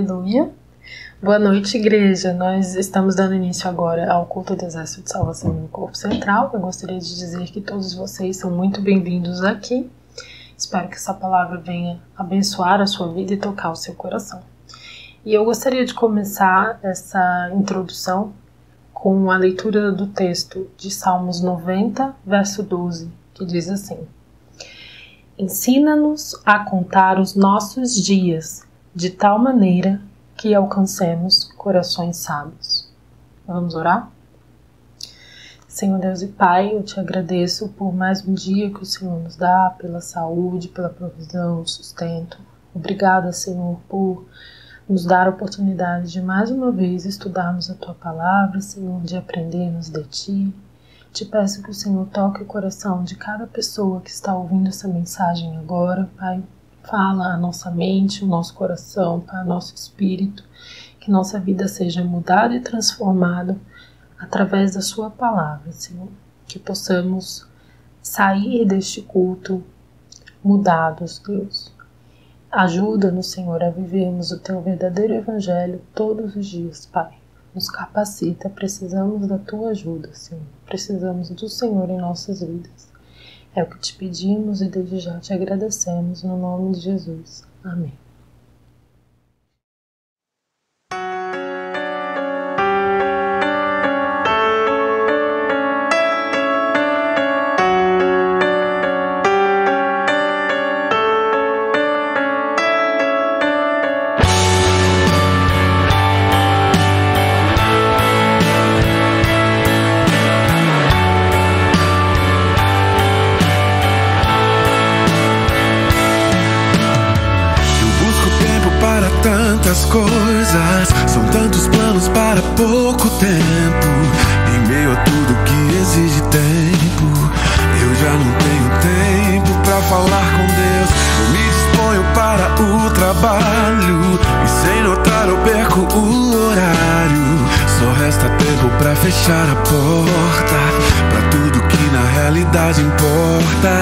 Aleluia. Boa noite, igreja. Nós estamos dando início agora ao culto do Exército de Salvação no Corpo Central. Eu gostaria de dizer que todos vocês são muito bem-vindos aqui. Espero que essa palavra venha abençoar a sua vida e tocar o seu coração. E eu gostaria de começar essa introdução com a leitura do texto de Salmos 90, verso 12, que diz assim: Ensina-nos a contar os nossos dias de tal maneira que alcancemos corações sábios. Vamos orar? Senhor Deus e Pai, eu te agradeço por mais um dia que o Senhor nos dá, pela saúde, pela provisão, sustento. Obrigada, Senhor, por nos dar a oportunidade de mais uma vez estudarmos a Tua Palavra, Senhor, de aprendermos de Ti. Te peço que o Senhor toque o coração de cada pessoa que está ouvindo essa mensagem agora, Pai. Fala a nossa mente, o nosso coração, Pai, o nosso espírito, que nossa vida seja mudada e transformada através da Sua Palavra, Senhor. Que possamos sair deste culto mudados, Deus. Ajuda-nos, Senhor, a vivermos o Teu verdadeiro Evangelho todos os dias, Pai. Nos capacita, precisamos da Tua ajuda, Senhor. Precisamos do Senhor em nossas vidas. É o que te pedimos e desde já te agradecemos, no nome de Jesus. Amém. Coisas, são tantos planos para pouco tempo. Em meio a tudo que exige tempo, eu já não tenho tempo para falar com Deus. Eu me disponho para o trabalho e sem notar eu perco o horário. Só resta tempo para fechar a porta para tudo que na realidade importa.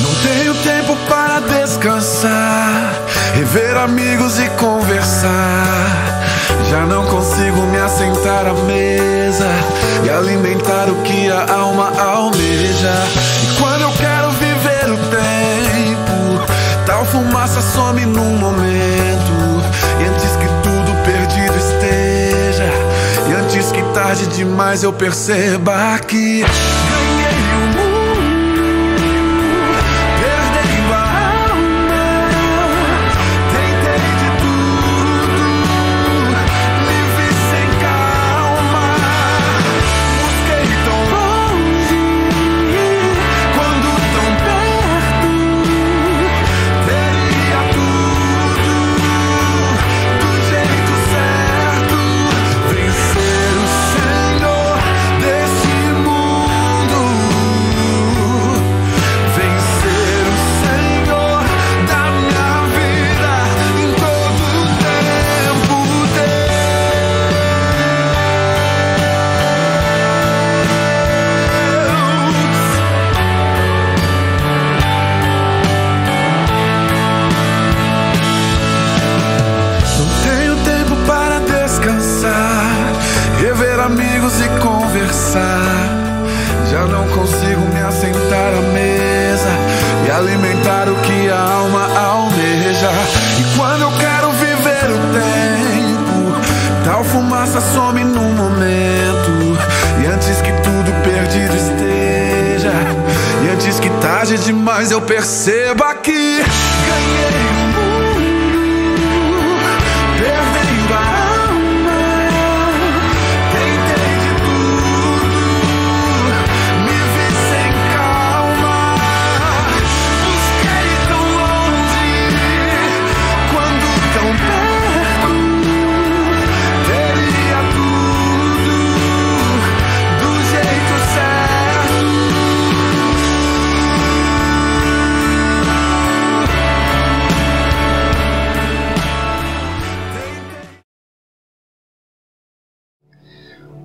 Não tenho tempo para descansar, rever amigos e conversar. Já não consigo me assentar à mesa e alimentar o que a alma almeja. E quando eu quero viver o tempo, tal fumaça some num momento. E antes que tudo perdido esteja, e antes que tarde demais eu perceba que ganhei o mundo. Amigos e conversar. Já não consigo me assentar à mesa e alimentar o que a alma almeja. E quando eu quero viver o tempo, tal fumaça some num momento. E antes que tudo perdido esteja, e antes que tarde demais eu perceba que ganhei o mundo, perdendo a alma.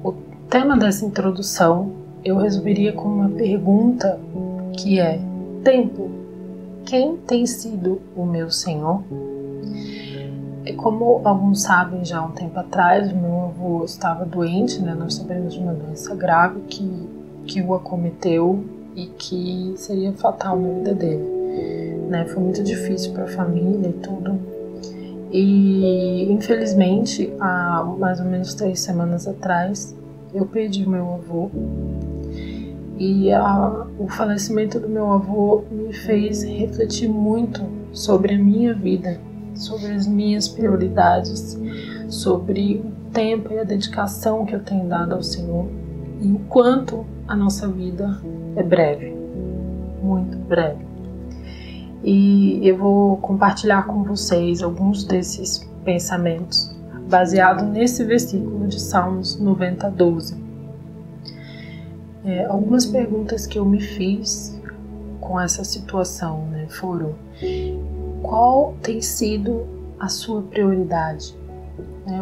O tema dessa introdução eu resolveria com uma pergunta que é: tempo, quem tem sido o meu Senhor? Como alguns sabem, já há um tempo atrás, meu avô estava doente, né? Nós sabemos de uma doença grave que o acometeu e que seria fatal na vida dele, né? Foi muito difícil para a família e tudo. E infelizmente, há mais ou menos 3 semanas atrás, eu perdi meu avô. E o falecimento do meu avô me fez refletir muito sobre a minha vida, sobre as minhas prioridades, sobre o tempo e a dedicação que eu tenho dado ao Senhor e o quanto a nossa vida é breve, muito breve. E eu vou compartilhar com vocês alguns desses pensamentos baseado nesse versículo de Salmos 90:12. Algumas perguntas que eu me fiz com essa situação, né, foram: qual tem sido a sua prioridade?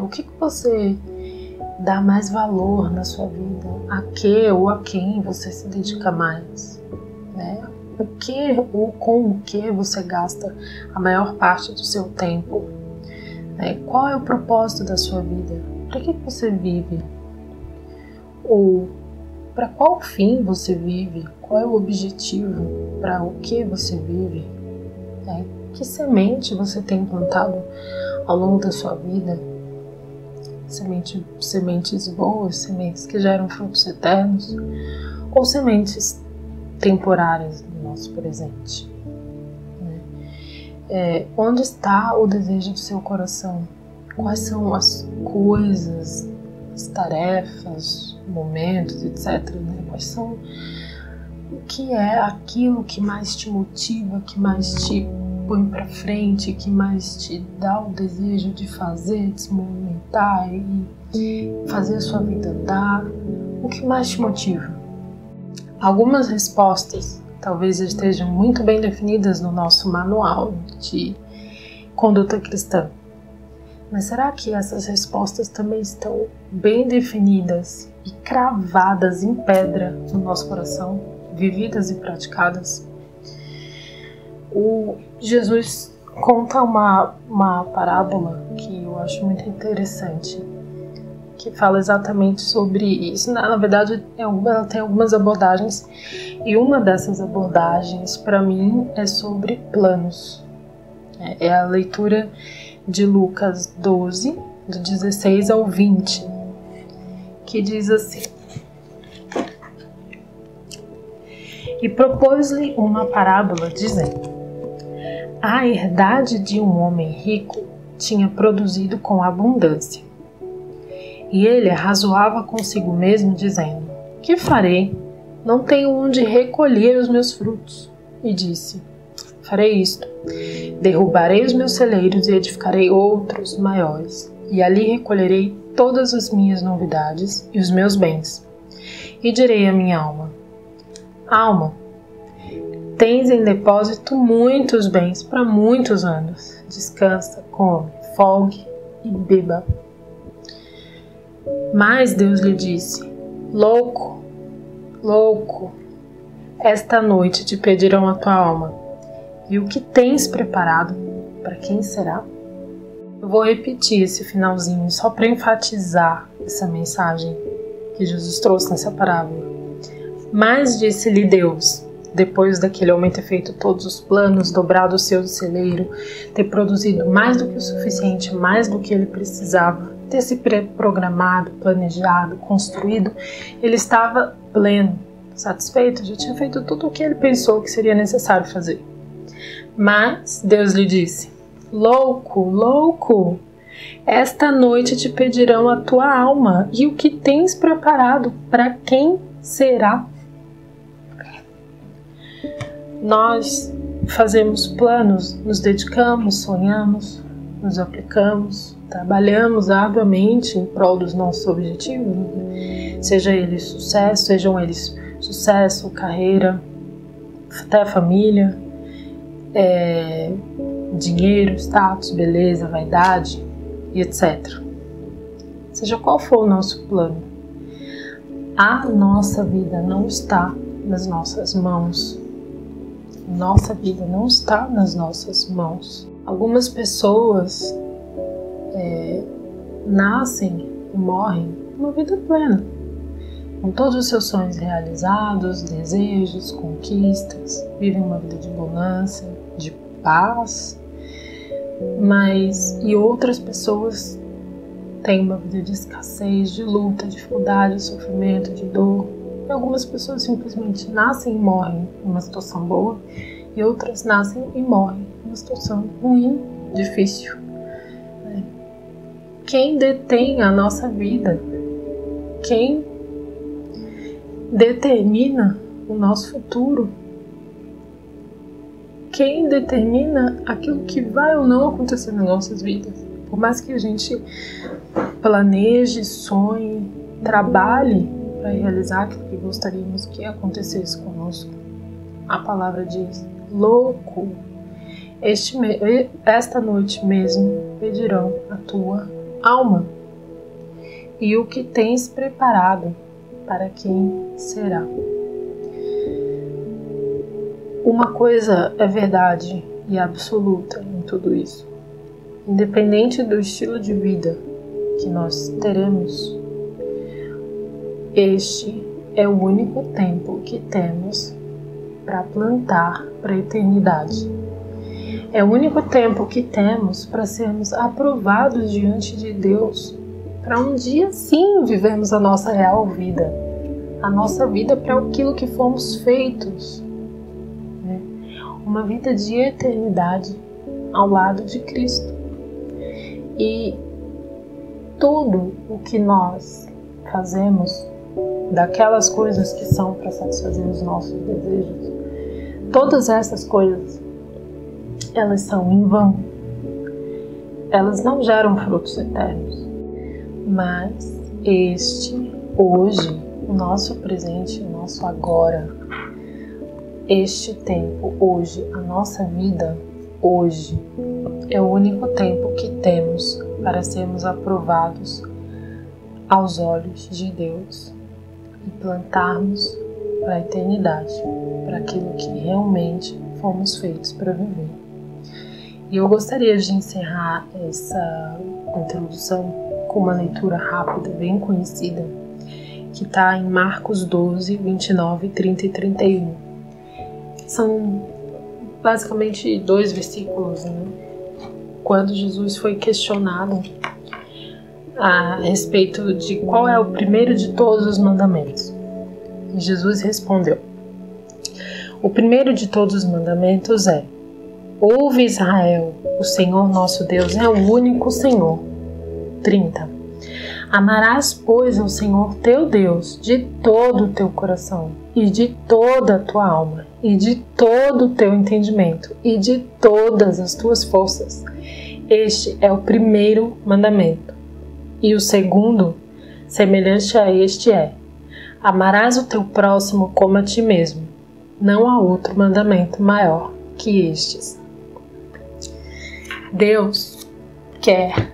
O que você dá mais valor na sua vida? A que ou a quem você se dedica mais? O que ou com o que você gasta a maior parte do seu tempo? Qual é o propósito da sua vida? Para que você vive? Ou para qual fim você vive? Qual é o objetivo? Para o que você vive? Que semente você tem plantado ao longo da sua vida? Sementes boas, sementes que geram frutos eternos, ou sementes temporárias no nosso presente? Onde está o desejo do seu coração? Quais são as coisas, as tarefas, momentos, etc. Quais são, o que é aquilo que mais te motiva, que mais te põe para frente, que mais te dá o desejo de fazer, de se movimentar e fazer a sua vida andar? O que mais te motiva? Algumas respostas talvez estejam muito bem definidas no nosso manual de conduta cristã. Mas será que essas respostas também estão bem definidas e cravadas em pedra no nosso coração, vividas e praticadas? O Jesus conta uma parábola que eu acho muito interessante, que fala exatamente sobre isso. Na verdade, ela tem algumas abordagens, e uma dessas abordagens, para mim, é sobre planos. É a leitura de Lucas 12, do 16 ao 20, que diz assim: E propôs-lhe uma parábola, dizendo: A herdade de um homem rico tinha produzido com abundância. E ele arrazoava consigo mesmo, dizendo: Que farei? Não tenho onde recolher os meus frutos. E disse: Farei isto: derrubarei os meus celeiros e edificarei outros maiores, e ali recolherei todas as minhas novidades e os meus bens. E direi à minha alma: Alma, tens em depósito muitos bens para muitos anos. Descansa, come, folgue e beba. Mas Deus lhe disse: Louco, louco, esta noite te pedirão a tua alma, e o que tens preparado, para quem será? Eu vou repetir esse finalzinho só para enfatizar essa mensagem que Jesus trouxe nessa parábola. Mas disse-lhe Deus, depois daquele homem ter feito todos os planos, dobrado o seu celeiro, ter produzido mais do que o suficiente, mais do que ele precisava, ter se programado, planejado, construído, ele estava pleno, satisfeito, já tinha feito tudo o que ele pensou que seria necessário fazer. Mas Deus lhe disse: Louco, louco, esta noite te pedirão a tua alma, e o que tens preparado, para quem será? Nós fazemos planos, nos dedicamos, sonhamos, nos aplicamos, trabalhamos arduamente em prol dos nossos objetivos, sejam eles sucesso, carreira, até família, dinheiro, status, beleza, vaidade e etc. Seja qual for o nosso plano, a nossa vida não está nas nossas mãos. Nossa vida não está nas nossas mãos. Algumas pessoas nascem e morrem uma vida plena, com todos os seus sonhos realizados, desejos, conquistas, vivem uma vida de bonança, de paz, e outras pessoas têm uma vida de escassez, de luta, dificuldade, de sofrimento, de dor. E algumas pessoas simplesmente nascem e morrem numa situação boa, e outras nascem e morrem numa situação ruim, difícil. Quem detém a nossa vida, quem determina o nosso futuro, quem determina aquilo que vai ou não acontecer nas nossas vidas. Por mais que a gente planeje, sonhe, trabalhe para realizar aquilo que gostaríamos que acontecesse conosco, a palavra diz: louco, esta noite mesmo pedirão a tua alma, e o que tens preparado, para quem será? Uma coisa é verdade e absoluta em tudo isso. Independente do estilo de vida que nós teremos, este é o único tempo que temos para plantar para a eternidade. É o único tempo que temos para sermos aprovados diante de Deus, para um dia sim vivermos a nossa real vida, a nossa vida para aquilo que fomos feitos, né? Uma vida de eternidade ao lado de Cristo. E tudo o que nós fazemos, daquelas coisas que são para satisfazer os nossos desejos, todas essas coisas, elas são em vão. Elas não geram frutos eternos. Mas hoje, o nosso presente, o nosso agora, este tempo, hoje, a nossa vida, hoje, é o único tempo que temos para sermos aprovados aos olhos de Deus e plantarmos para a eternidade, para aquilo que realmente fomos feitos para viver. E eu gostaria de encerrar essa introdução com uma leitura rápida, bem conhecida, que está em Marcos 12, 29, 30 e 31. São basicamente 2 versículos, né? Quando Jesus foi questionado a respeito de qual é o primeiro de todos os mandamentos. E Jesus respondeu: o primeiro de todos os mandamentos é: ouve, Israel, o Senhor nosso Deus é o único Senhor. 30. Amarás, pois, ao Senhor teu Deus de todo o teu coração, e de toda a tua alma, e de todo o teu entendimento, e de todas as tuas forças. Este é o primeiro mandamento. E o segundo, semelhante a este, é: amarás o teu próximo como a ti mesmo. Não há outro mandamento maior que estes. Deus quer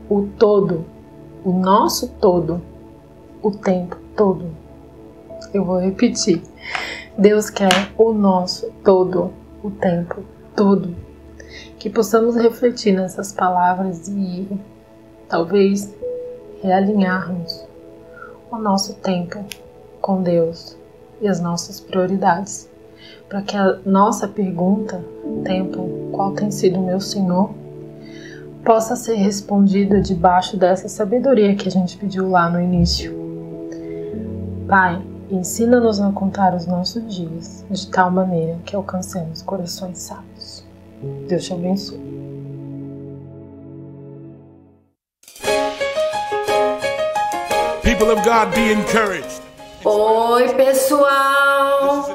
o todo, o nosso todo, o tempo todo. Eu vou repetir. Deus quer o nosso todo, o tempo todo. Que possamos refletir nessas palavras e talvez realinharmos o nosso tempo com Deus e as nossas prioridades, para que a nossa pergunta, tempo, qual tem sido o meu Senhor, possa ser respondida debaixo dessa sabedoria que a gente pediu lá no início. Pai, ensina-nos a contar os nossos dias de tal maneira que alcancemos corações sábios. Deus te abençoe. People of God, be encouraged. Oi, pessoal!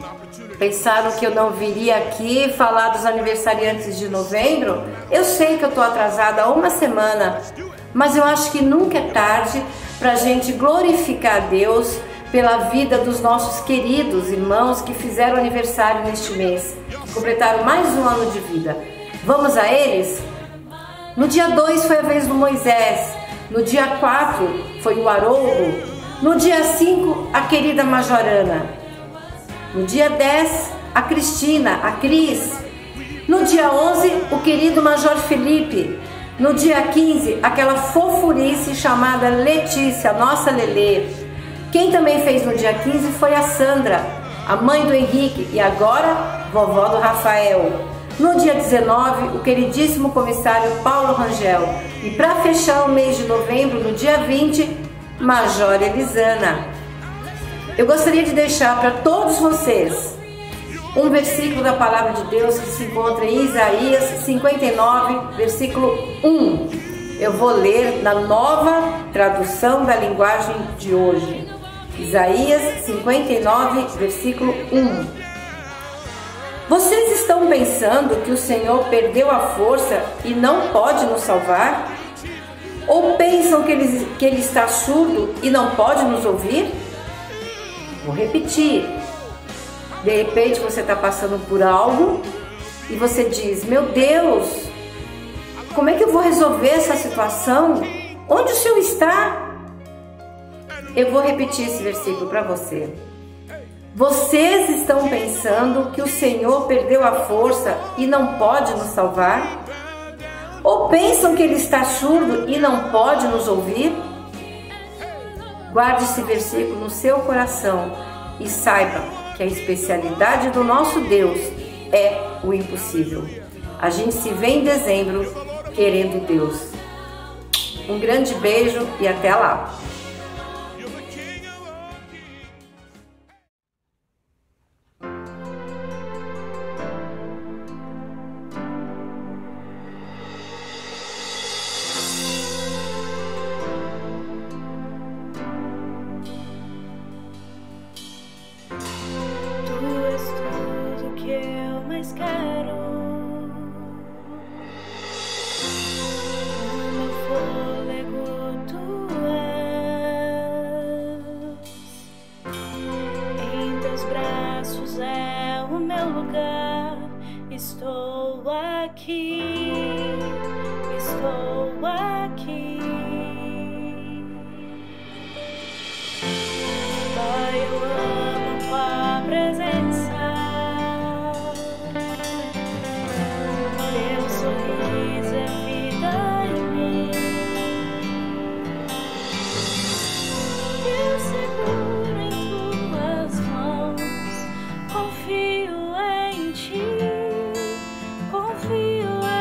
Pensaram que eu não viria aqui falar dos aniversariantes de novembro? Eu sei que eu tô atrasada há uma semana, mas eu acho que nunca é tarde pra gente glorificar a Deus pela vida dos nossos queridos irmãos que fizeram aniversário neste mês, que completaram mais um ano de vida. Vamos a eles? No dia 2 foi a vez do Moisés, no dia 4 foi o Haroldo, no dia 5 a querida Majorana, no dia 10 a Cristina, a Cris, no dia 11 o querido Major Felipe, No dia 15, aquela fofurice chamada Letícia, nossa Lelê. Quem também fez no dia 15 foi a Sandra, a mãe do Henrique e agora vovó do Rafael. No dia 19, o queridíssimo comissário Paulo Rangel. E para fechar o mês de novembro, no dia 20, Major Elisana. Eu gostaria de deixar para todos vocês um versículo da Palavra de Deus que se encontra em Isaías 59, versículo 1. Eu vou ler na nova tradução da linguagem de hoje. Isaías 59, versículo 1. Vocês estão pensando que o Senhor perdeu a força e não pode nos salvar? Ou pensam que ele está surdo e não pode nos ouvir? Vou repetir. De repente você está passando por algo e você diz: meu Deus, como é que eu vou resolver essa situação? Onde o Senhor está? Eu vou repetir esse versículo para você. Vocês estão pensando que o Senhor perdeu a força e não pode nos salvar? Ou pensam que Ele está surdo e não pode nos ouvir? Guarde esse versículo no seu coração e saiba que a especialidade do nosso Deus é o impossível. A gente se vê em dezembro querendo Deus. Um grande beijo e até lá! Estou aqui, estou aqui. Pai, eu amo tua presença. Teu sorriso é vida em mim. Eu seguro em tuas mãos, confio em ti. Confio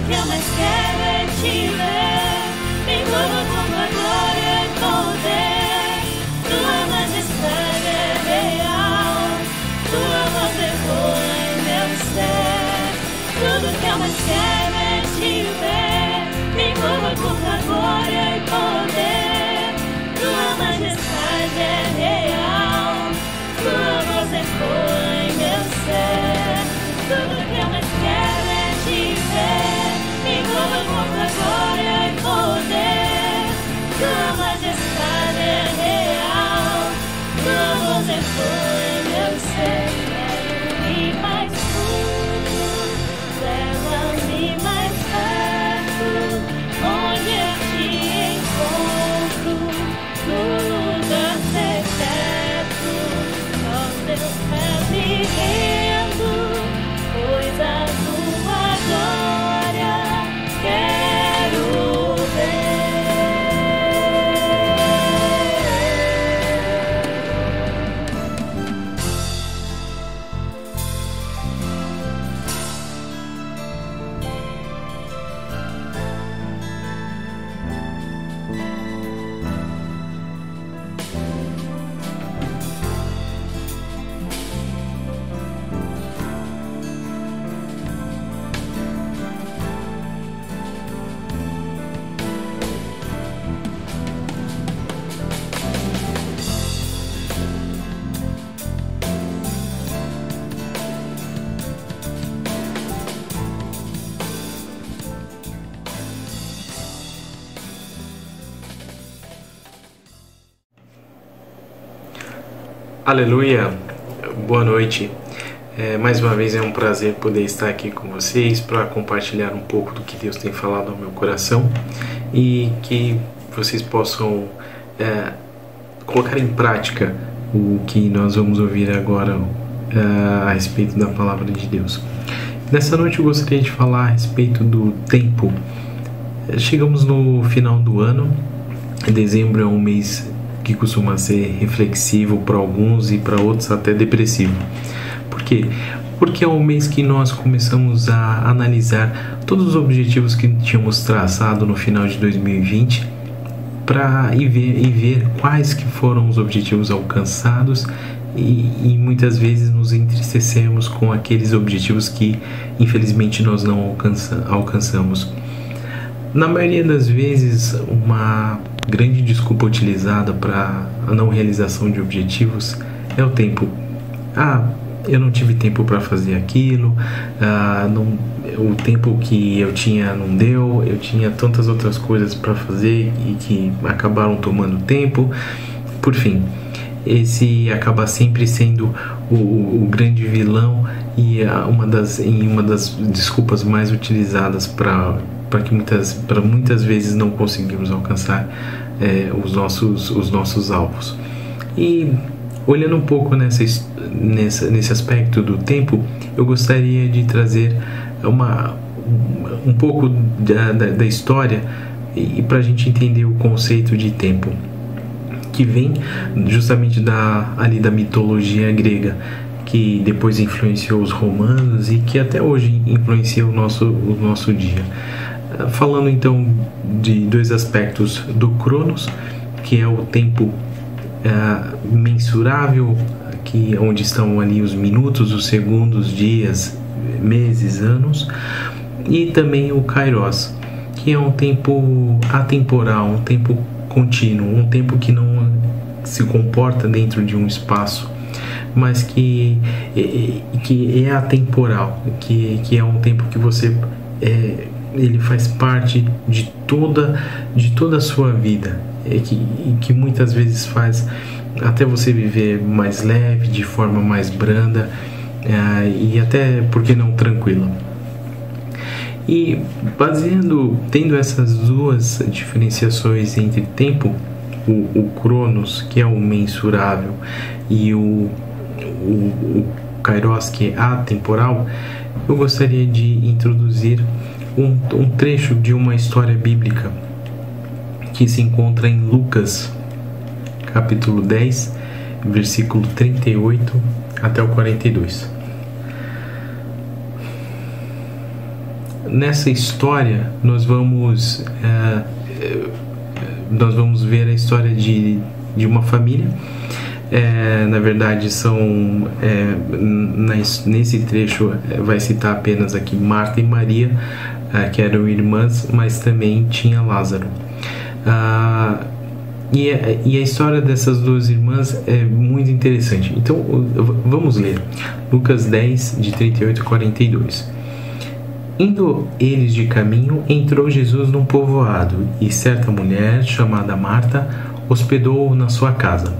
que eu mais quero é te ver. Me envolva com tua glória e poder. Tua majestade é real, tua voz ecoa em meu ser. Tudo que eu mais quero é te ver. Me envolva com tua glória e poder. Tua majestade é real, tua voz ecoa em meu ser. Tudo que eu mais quero é te ver. Me envolva com tua glória e poder. Tua majestade é real, tua voz ecoa em meu ser. Quero ir mais fundo, leva-me mais perto, onde eu te encontro, no lugar secreto. Ó Deus, me rendo, pois a tua glória quero ver. Aleluia, boa noite. Mais uma vez é um prazer poder estar aqui com vocês para compartilhar um pouco do que Deus tem falado ao meu coração e que vocês possam colocar em prática o que nós vamos ouvir agora a respeito da palavra de Deus. Nessa noite eu gostaria de falar a respeito do tempo. Chegamos no final do ano. Dezembro é um mês que costuma ser reflexivo para alguns e para outros até depressivo. Por quê? Porque é um mês que nós começamos a analisar todos os objetivos que tínhamos traçado no final de 2020 e ver quais que foram os objetivos alcançados e muitas vezes nos entristecemos com aqueles objetivos que infelizmente nós não alcançamos. Na maioria das vezes, uma grande desculpa utilizada para a não realização de objetivos é o tempo. Eu não tive tempo para fazer aquilo, o tempo que eu tinha não deu, eu tinha tantas outras coisas para fazer e que acabaram tomando tempo. Por fim, esse acaba sempre sendo o grande vilão e uma das desculpas mais utilizadas para muitas vezes não conseguimos alcançar os nossos alvos. E olhando um pouco nesse aspecto do tempo, eu gostaria de trazer um pouco da história e para a gente entender o conceito de tempo, que vem justamente da mitologia grega, que depois influenciou os romanos e que até hoje influencia o nosso dia. Falando então de dois aspectos do Cronos, que é o tempo mensurável, onde estão ali os minutos, os segundos, dias, meses, anos, e também o Kairos, que é um tempo atemporal, um tempo contínuo, um tempo que não se comporta dentro de um espaço, mas que é atemporal, que é um tempo que você ele faz parte de toda a sua vida, que muitas vezes faz até você viver mais leve, de forma mais branda e até, por que não, tranquila. E tendo essas duas diferenciações entre tempo, o Cronos, que é o mensurável, e o Kairos, que é atemporal, eu gostaria de introduzir um trecho de uma história bíblica que se encontra em Lucas, capítulo 10, versículo 38 até o 42. nessa história nós vamos ver a história de uma família. Na verdade nesse trecho vai citar apenas aqui Marta e Maria, que eram irmãs, mas também tinha Lázaro. E a história dessas duas irmãs é muito interessante. Então vamos ler Lucas 10, de 38 a 42. Indo eles de caminho, entrou Jesus num povoado, e certa mulher, chamada Marta, hospedou-o na sua casa.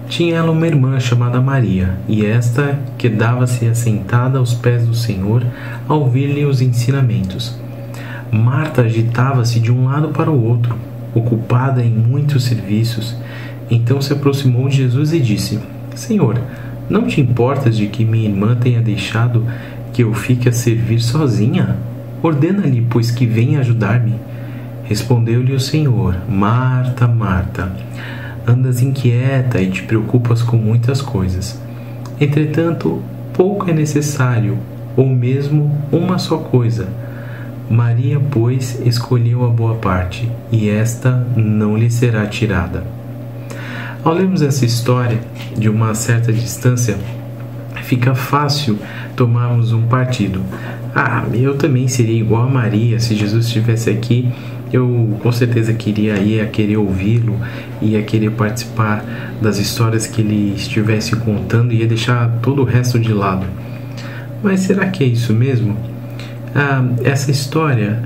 Tinha ela uma irmã chamada Maria, e esta quedava-se assentada aos pés do Senhor, a ouvir-lhe os ensinamentos. Marta agitava-se de um lado para o outro, ocupada em muitos serviços. Então se aproximou de Jesus e disse: Senhor, não te importas de que minha irmã tenha deixado que eu fique a servir sozinha? Ordena-lhe, pois, que venha ajudar-me. Respondeu-lhe o Senhor: Marta, Marta, andas inquieta e te preocupas com muitas coisas. Entretanto, pouco é necessário, ou mesmo uma só coisa. Maria, pois, escolheu a boa parte, e esta não lhe será tirada. Ao lermos essa história de uma certa distância, fica fácil tomarmos um partido. Eu também seria igual a Maria. Se Jesus estivesse aqui, eu com certeza ia querer ouvi-lo, ia querer participar das histórias que ele estivesse contando e ia deixar todo o resto de lado. Mas será que é isso mesmo? Essa história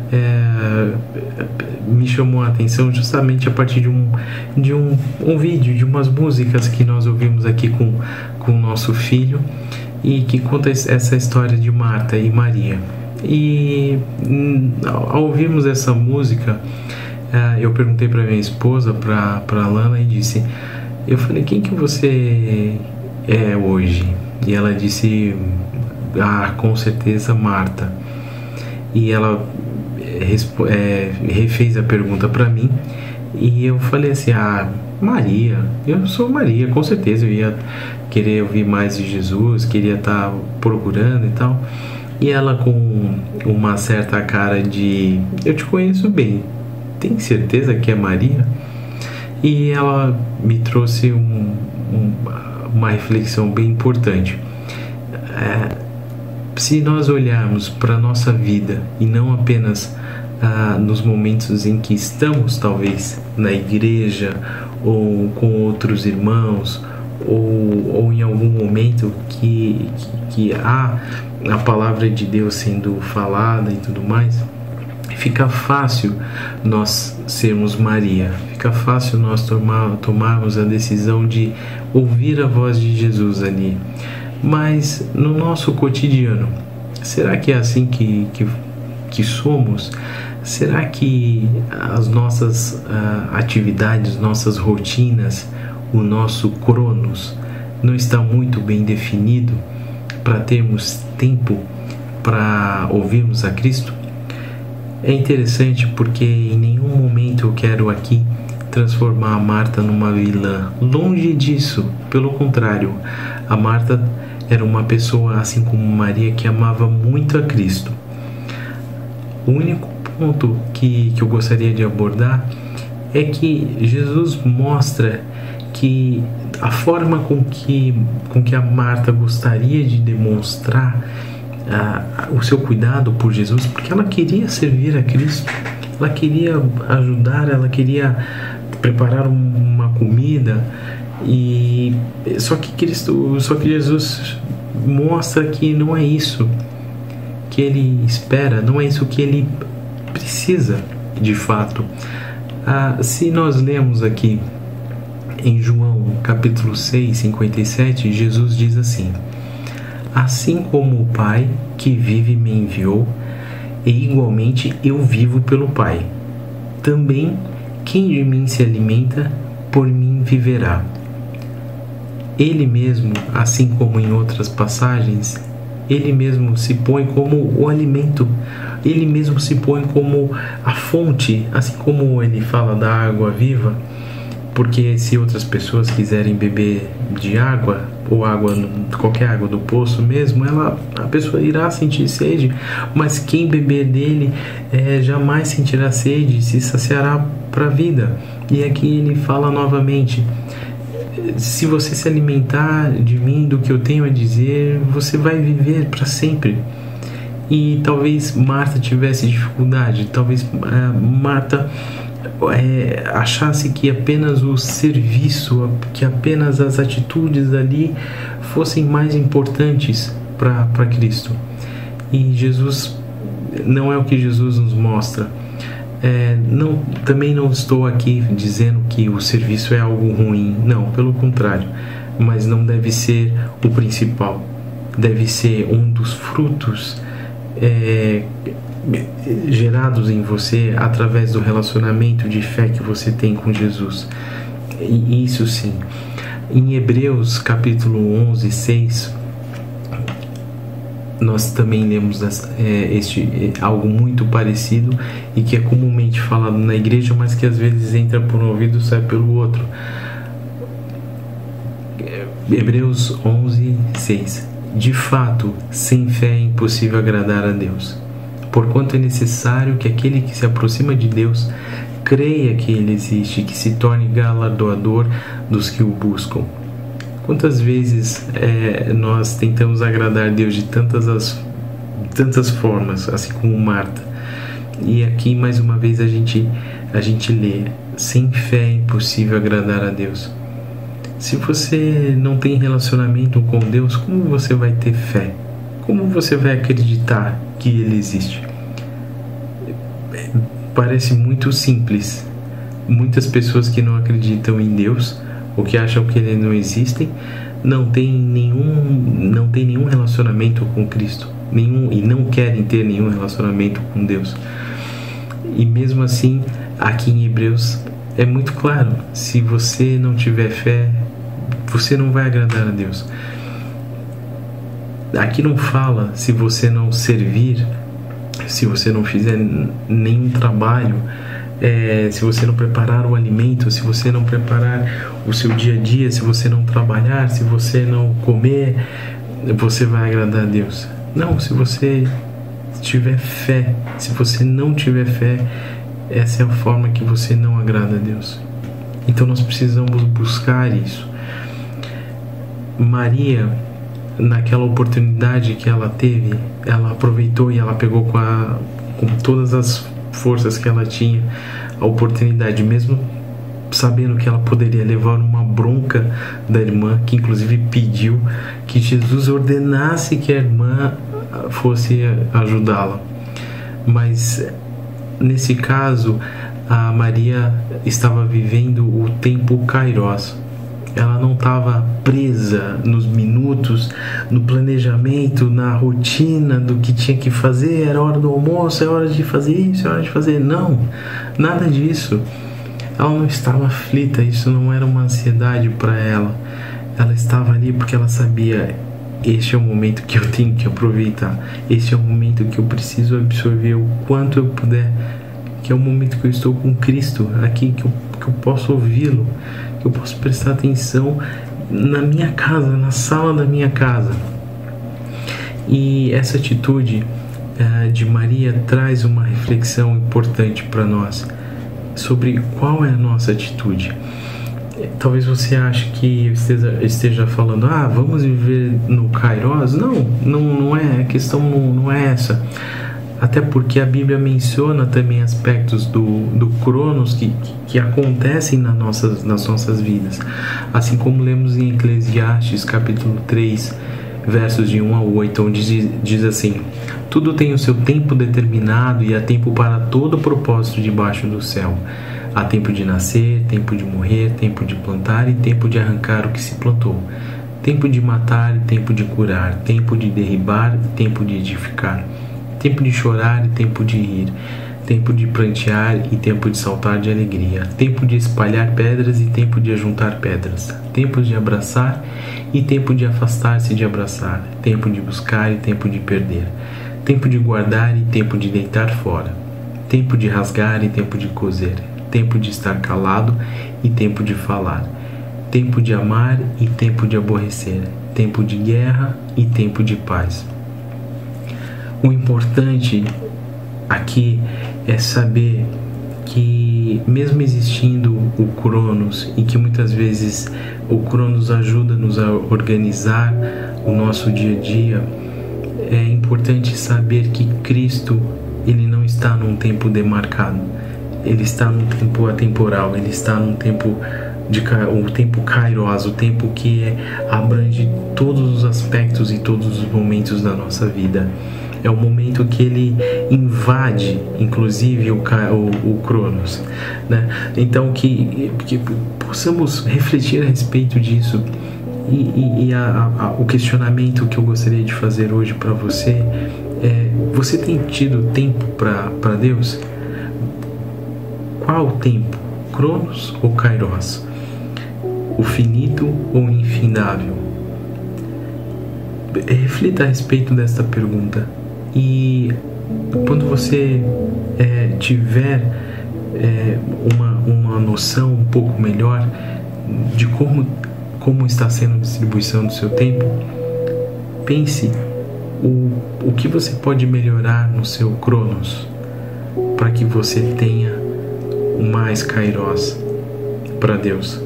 me chamou a atenção justamente a partir de um vídeo, de umas músicas que nós ouvimos aqui com o nosso filho, e que conta essa história de Marta e Maria. E ao ouvirmos essa música, eu perguntei para minha esposa, para Lana, e disse: eu falei, quem que você é hoje? E ela disse: com certeza Marta. E ela refez a pergunta para mim, e eu falei assim: Maria, eu sou Maria, com certeza eu ia querer ouvir mais de Jesus, queria estar procurando e tal. E ela, com uma certa cara de: eu te conheço bem, tem certeza que é Maria? E ela me trouxe uma reflexão bem importante. Se nós olharmos para a nossa vida e não apenas nos momentos em que estamos, talvez na igreja ou com outros irmãos, ou em algum momento que há a palavra de Deus sendo falada e tudo mais, fica fácil nós sermos Maria, fica fácil nós tomarmos a decisão de ouvir a voz de Jesus ali. Mas no nosso cotidiano, será que é assim que somos? Será que as nossas atividades, nossas rotinas, o nosso cronos não está muito bem definido para termos tempo para ouvirmos a Cristo? É interessante porque em nenhum momento eu quero aqui transformar a Marta numa vilã. Longe disso, pelo contrário, a Marta era uma pessoa, assim como Maria, que amava muito a Cristo. O único ponto que eu gostaria de abordar é que Jesus mostra que a forma com que a Marta gostaria de demonstrar o seu cuidado por Jesus, porque ela queria servir a Cristo, ela queria ajudar, ela queria preparar uma comida, e só que Jesus mostra que não é isso que ele espera, não é isso que ele precisa de fato. Se nós lemos aqui em João capítulo 6, 57, Jesus diz assim: assim como o Pai que vive me enviou, e igualmente eu vivo pelo Pai, também quem de mim se alimenta, por mim viverá. Ele mesmo, assim como em outras passagens, ele mesmo se põe como o alimento, ele mesmo se põe como a fonte, assim como ele fala da água viva, porque se outras pessoas quiserem beber de água, ou qualquer água do poço mesmo, a pessoa irá sentir sede, mas quem beber dele jamais sentirá sede e se saciará para a vida. E aqui ele fala novamente: se você se alimentar de mim, do que eu tenho a dizer, você vai viver para sempre. E talvez Marta tivesse dificuldade, talvez Marta achasse que apenas o serviço, que apenas as atitudes ali fossem mais importantes para Cristo. E Jesus, não é o que Jesus nos mostra. Também não estou aqui dizendo que o serviço é algo ruim, não, pelo contrário, mas não deve ser o principal, deve ser um dos frutos gerados em você através do relacionamento de fé que você tem com Jesus. E isso sim. Em Hebreus capítulo 11, 6, nós também lemos algo muito parecido e que é comumente falado na igreja, mas que às vezes entra por um ouvido e sai pelo outro. Hebreus 11, 6. De fato, sem fé é impossível agradar a Deus, porquanto é necessário que aquele que se aproxima de Deus creia que Ele existe e que se torne galardoador dos que o buscam. Quantas vezes nós tentamos agradar a Deus de tantas formas, assim como Marta. E aqui mais uma vez a gente lê: sem fé é impossível agradar a Deus. Se você não tem relacionamento com Deus, como você vai ter fé? Como você vai acreditar que Ele existe? Parece muito simples. Muitas pessoas que não acreditam em Deus, ou que acham que Ele não existe, não tem nenhum relacionamento com Cristo, e não querem ter nenhum relacionamento com Deus. E mesmo assim, aqui em Hebreus é muito claro: se você não tiver fé, você não vai agradar a Deus. Aqui não fala se você não servir, se você não fizer nenhum trabalho, se você não preparar o alimento, se você não preparar o seu dia a dia, se você não trabalhar, se você não comer, você vai agradar a Deus. Não, se você tiver fé. Se você não tiver fé, essa é a forma que você não agrada a Deus. Então nós precisamos buscar isso. Maria, naquela oportunidade que ela teve, ela aproveitou e ela pegou com todas as forças que ela tinha a oportunidade, mesmo sabendo que ela poderia levar uma bronca da irmã, que inclusive pediu que Jesus ordenasse que a irmã fosse ajudá-la. Mas nesse caso, a Maria estava vivendo o tempo Kairos. Ela não estava presa nos minutos, no planejamento, na rotina do que tinha que fazer. Era hora do almoço, é hora de fazer isso, é hora de fazer... Não, nada disso. Ela não estava aflita, isso não era uma ansiedade para ela. Ela estava ali porque ela sabia: este é o momento que eu tenho que aproveitar, este é o momento que eu preciso absorver o quanto eu puder, que é o momento que eu estou com Cristo aqui, que eu posso ouvi-lo, que eu posso prestar atenção na minha casa, na sala da minha casa. E essa atitude de Maria traz uma reflexão importante para nós sobre qual é a nossa atitude. Talvez você ache que esteja falando: vamos viver no Kairos. Não é, a questão não é essa. Até porque a Bíblia menciona também aspectos do Cronos que acontecem nas nossas vidas. Assim como lemos em Eclesiastes capítulo 3, versos de 1 a 8, onde diz assim: tudo tem o seu tempo determinado e há tempo para todo propósito debaixo do céu. Há tempo de nascer, tempo de morrer, tempo de plantar e tempo de arrancar o que se plantou. Tempo de matar e tempo de curar, tempo de derribar e tempo de edificar. Tempo de chorar e tempo de rir, tempo de prantear e tempo de saltar de alegria, tempo de espalhar pedras e tempo de ajuntar pedras, tempo de abraçar e tempo de afastar-se de abraçar, tempo de buscar e tempo de perder, tempo de guardar e tempo de deitar fora, tempo de rasgar e tempo de coser, tempo de estar calado e tempo de falar, tempo de amar e tempo de aborrecer, tempo de guerra e tempo de paz. O importante aqui é saber que, mesmo existindo o Cronos, e que muitas vezes o Cronos ajuda-nos a organizar o nosso dia a dia, é importante saber que Cristo, ele não está num tempo demarcado, ele está num tempo atemporal, ele está num tempo o tempo Kairos, o tempo que abrange todos os aspectos e todos os momentos da nossa vida. É o momento que ele invade, inclusive, o Cronos, né? Então, que possamos refletir a respeito disso. E o questionamento que eu gostaria de fazer hoje para você é: você tem tido tempo para Deus? Qual o tempo? Cronos ou Kairos? O finito ou o infindável? Reflita a respeito desta pergunta. E quando você tiver uma noção um pouco melhor de como está sendo a distribuição do seu tempo, pense o que você pode melhorar no seu Cronos para que você tenha mais Kairos para Deus.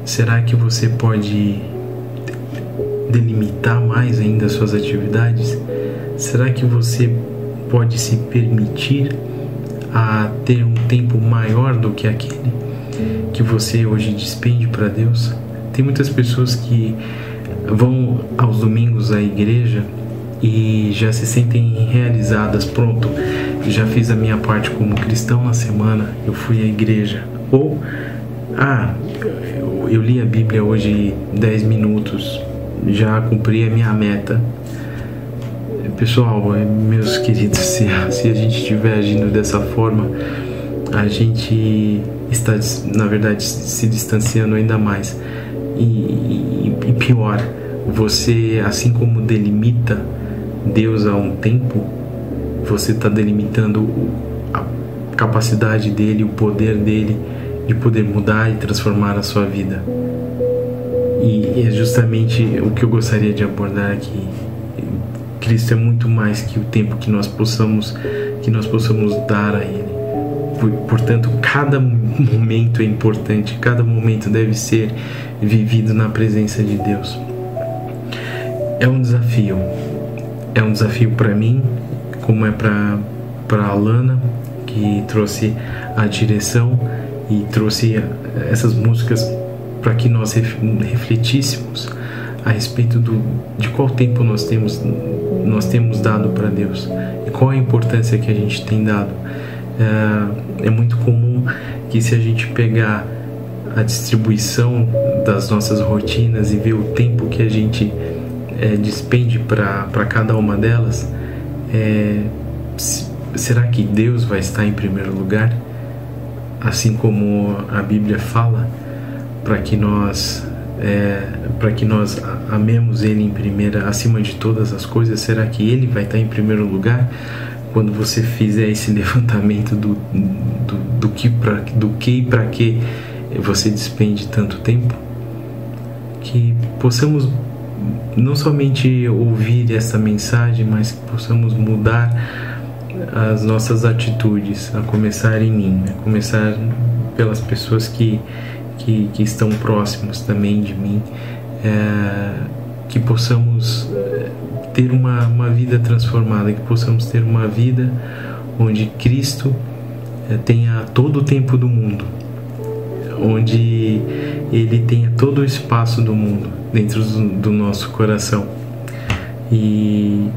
Será que você pode delimitar mais ainda as suas atividades? Será que você pode se permitir a ter um tempo maior do que aquele que você hoje despende para Deus? Tem muitas pessoas que vão aos domingos à igreja e já se sentem realizadas. Pronto, já fiz a minha parte como cristão na semana, eu fui à igreja. Ou, eu li a Bíblia hoje 10 minutos, já cumpri a minha meta. Pessoal, meus queridos, se a gente estiver agindo dessa forma, a gente está, na verdade, se distanciando ainda mais. E pior, você, assim como delimita Deus a um tempo, você está delimitando a capacidade dele, o poder dele de poder mudar e transformar a sua vida. E é justamente o que eu gostaria de abordar aqui. Cristo é muito mais que o tempo que nós possamos dar a Ele. Portanto, cada momento é importante, cada momento deve ser vivido na presença de Deus. É um desafio para mim, como é para a Alana, que trouxe a direção e trouxe essas músicas para que nós refletíssemos a respeito de qual tempo nós temos dado para Deus e qual a importância que a gente tem dado. É muito comum que, se a gente pegar a distribuição das nossas rotinas e ver o tempo que a gente despende para cada uma delas, será que Deus vai estar em primeiro lugar? Assim como a Bíblia fala, para que nós amemos Ele em primeira, acima de todas as coisas. Será que Ele vai estar em primeiro lugar? Quando você fizer esse levantamento do que e para que você despende tanto tempo, que possamos não somente ouvir essa mensagem, mas que possamos mudar as nossas atitudes, a começar em mim, a começar pelas pessoas que estão próximas também de mim, que possamos ter uma vida transformada, que possamos ter uma vida onde Cristo tenha todo o tempo do mundo, onde Ele tenha todo o espaço do mundo dentro do nosso coração. E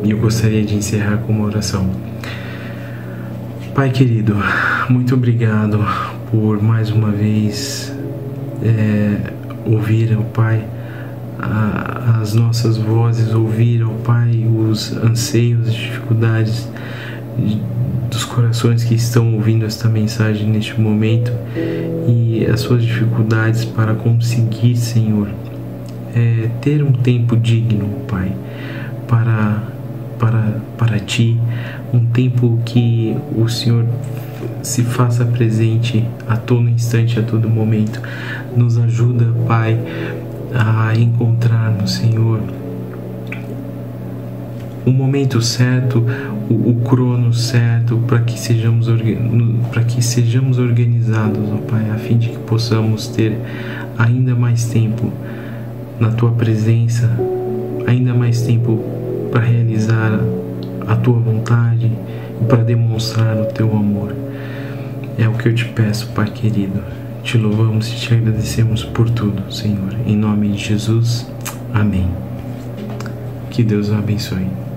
eu gostaria de encerrar com uma oração. Pai querido, muito obrigado por mais uma vez ouvir, ó Pai, as nossas vozes, ouvir, ó Pai, os anseios, as dificuldades dos corações que estão ouvindo esta mensagem neste momento e as suas dificuldades para conseguir, Senhor, ter um tempo digno, Pai, para para Ti, um tempo que o Senhor se faça presente a todo instante, a todo momento. Nos ajuda, Pai, a encontrar no Senhor o momento certo, o crono certo, para que sejamos organizados, ó Pai, a fim de que possamos ter ainda mais tempo na Tua presença, ainda mais tempo para realizar a Tua vontade e para demonstrar o Teu amor. É o que eu te peço, Pai querido. Te louvamos e te agradecemos por tudo, Senhor. Em nome de Jesus, amém. Que Deus o abençoe.